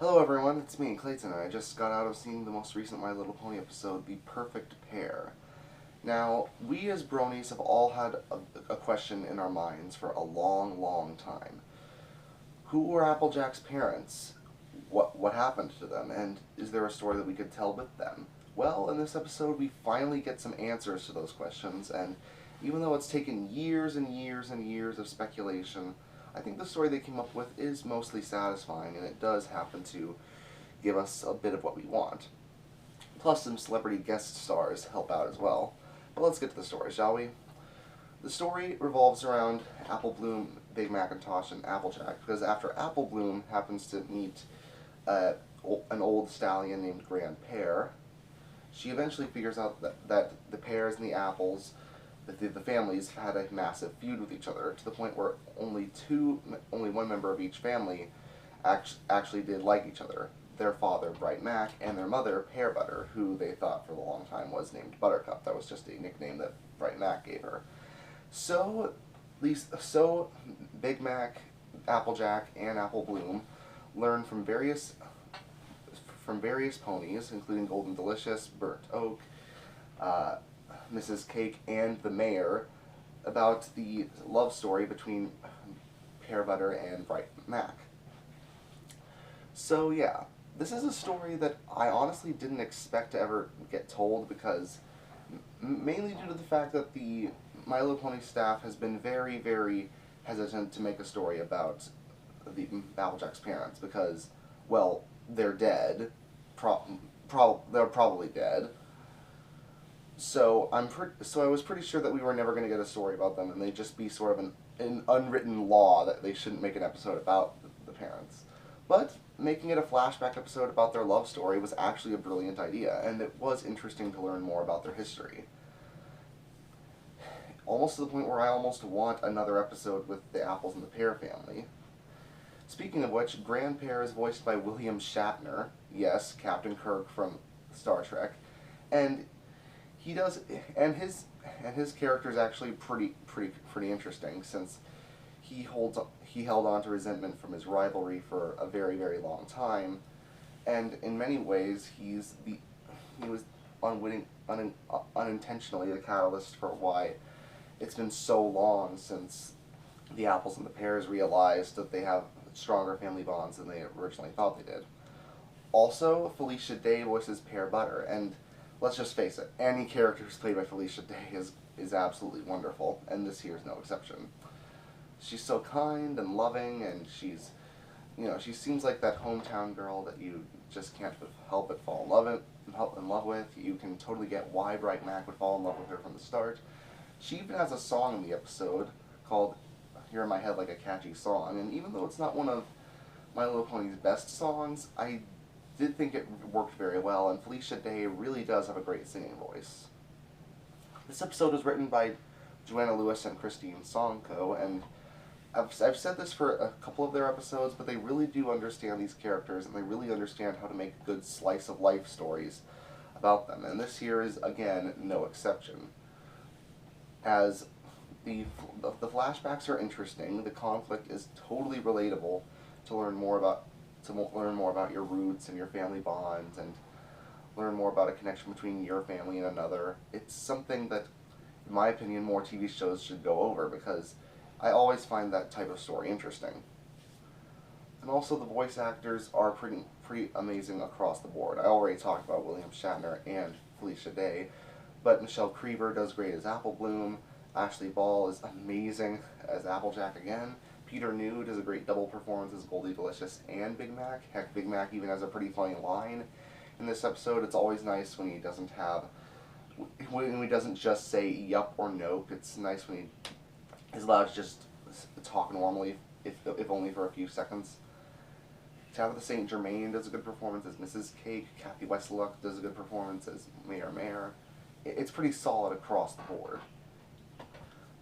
Hello everyone, it's me, Clayton, and I just got out of seeing the most recent My Little Pony episode, The Perfect Pair. Now, we as bronies have all had a question in our minds for a long, long time. Who were Applejack's parents? What happened to them? And is there a story that we could tell with them? Well, in this episode we finally get some answers to those questions, and even though it's taken years and years and years of speculation, I think the story they came up with is mostly satisfying, and it does happen to give us a bit of what we want. Plus, some celebrity guest stars help out as well. But let's get to the story, shall we? The story revolves around Apple Bloom, Big Macintosh, and Applejack, because after Apple Bloom happens to meet an old stallion named Pear, she eventually figures out that the pears and the apples, the families had a massive feud with each other, to the point where only one member of each family actually did like each other. Their father, Bright Mac, and their mother, Pear Butter, who they thought for a long time was named Buttercup. That was just a nickname that Bright Mac gave her. So Big Mac, Applejack, and Apple Bloom learn from various ponies, including Golden Delicious, Burnt Oak, Mrs. Cake, and the Mayor, about the love story between Pear Butter and Bright Mac. So yeah, this is a story that I honestly didn't expect to ever get told, because mainly due to the fact that the My Little Pony staff has been very, very hesitant to make a story about the Applejack's parents, because, well, they're dead. They're probably dead. So I was pretty sure that we were never going to get a story about them, and they'd just be sort of an unwritten law that they shouldn't make an episode about the parents. But making it a flashback episode about their love story was actually a brilliant idea, and it was interesting to learn more about their history. Almost to the point where I almost want another episode with the Apples and the Pear family. Speaking of which, Pear is voiced by William Shatner, yes, Captain Kirk from Star Trek, and his character is actually pretty interesting, since he held on to resentment from his rivalry for a very, very long time, and in many ways he was unintentionally the catalyst for why it's been so long since the Apples and the Pears realized that they have stronger family bonds than they originally thought they did. Also, Felicia Day voices Pear Butter, and let's just face it, any character who's played by Felicia Day is absolutely wonderful, and this here is no exception. She's so kind and loving, and she seems like that hometown girl that you just can't help but fall in love with. You can totally get why Bright Mac would fall in love with her from the start. She even has a song in the episode called "You're in My Head Like a Catchy Song," and even though it's not one of My Little Pony's best songs, I did think it worked very well, and Felicia Day really does have a great singing voice. This episode was written by Joanna Lewis and Christine Songko, and I've said this for a couple of their episodes, but they really do understand these characters, and they really understand how to make good slice-of-life stories about them, and this here is, again, no exception. As the flashbacks are interesting, the conflict is totally relatable to learn more about your roots and your family bonds, and learn more about a connection between your family and another. It's something that, in my opinion, more TV shows should go over, because I always find that type of story interesting. And also, the voice actors are pretty amazing across the board. I already talked about William Shatner and Felicia Day, but Michelle Creever does great as Apple Bloom. Ashley Ball is amazing as Applejack again. Peter New does a great double performance as Goldie Delicious and Big Mac. Heck, Big Mac even has a pretty funny line in this episode. It's always nice when he doesn't just say yup or nope. It's nice when he is allowed to just talk normally, if only for a few seconds. Tabitha St. Germain does a good performance as Mrs. Cake. Kathy Westluck does a good performance as Mayor. It's pretty solid across the board.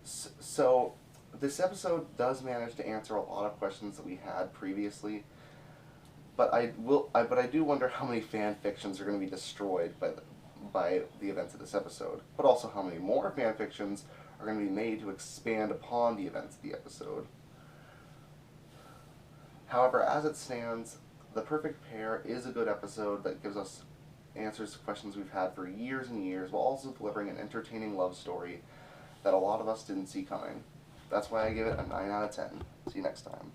So this episode does manage to answer a lot of questions that we had previously, but I do wonder how many fan fictions are going to be destroyed by the events of this episode, but also how many more fan fictions are going to be made to expand upon the events of the episode. However, as it stands, The Perfect Pair is a good episode that gives us answers to questions we've had for years and years, while also delivering an entertaining love story that a lot of us didn't see coming. That's why I give it a 9 out of 10. See you next time.